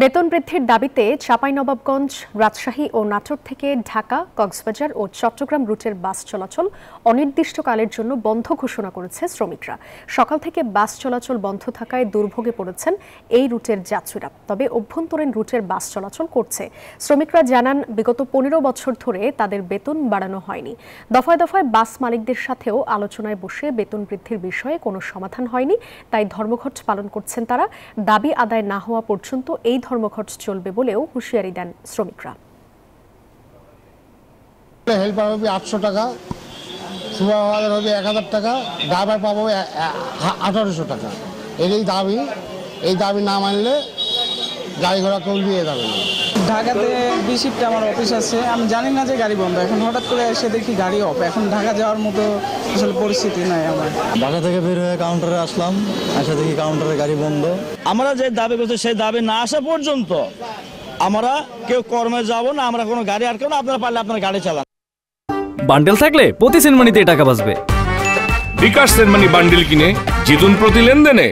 বেতন বৃদ্ধির দাবিতে চাঁপাইনবাবগঞ্জ, রাজশাহী ও নাটোর থেকে ঢাকা, কক্সবাজার ও চট্টগ্রাম রুটের বাস চলাচল অনির্দিষ্টকালের জন্য বন্ধ ঘোষণা করেছে শ্রমিকরা। সকাল থেকে বাস চলাচল বন্ধ থাকায় দুর্ভোগে পড়েছেন এই রুটের যাত্রীরা। তবে অভ্যন্তরীণ রুটের বাস চলাচল করছে। শ্রমিকরা জানান, বিগত 15 বছর ধরে তাদের বেতন বাড়ানো হয়নি। দফায় দফায় বাস মালিকদের সাথেও আলোচনায় বসে বেতন বৃদ্ধির বিষয়ে কোনো সমাধান হয়নি। তাই ধর্মঘট পালন করছেন তারা। দাবি আদায় না হওয়া পর্যন্ত এই ধর্মঘট চলবে বলেও হুঁশিয়ারি দেন শ্রমিকরা। হেল্পার হবে 800 টাকা, সুপারভাইজার হবে 1000 টাকা, ড্রাইভার পাবো 1800 টাকা। এই দাবি না মানলে গাড়ি ঘোড়া কেউ দিয়ে যাবে না। ঢাকাতে বিশিপটা আমার অফিস আছে, আমি জানি না যে গাড়ি বন্ধ। এখন হঠাৎ করে এসে দেখি গাড়ি অফ। এখন ঢাকা যাওয়ার মতো আসলে পরিস্থিতি নাই আমার। ঢাকা থেকে বের হয়ে কাউন্টারে আসলাম, এসে দেখি কাউন্টারে গাড়ি বন্ধ। আমরা যে দাবি করছি সেই দাবি না আসা পর্যন্ত আমরা কেউ কর্মে যাব না, আমরা কোনো গাড়ি আটকাবো না। আপনারা পারলে আপনার গাড়ি চালান। বান্ডেল থাকলে প্রতি সেনমানিতে টাকা বাঁচবে। বিকাশ সেনমানি বান্ডেল কিনে জিতুন প্রতি লেনদেনে।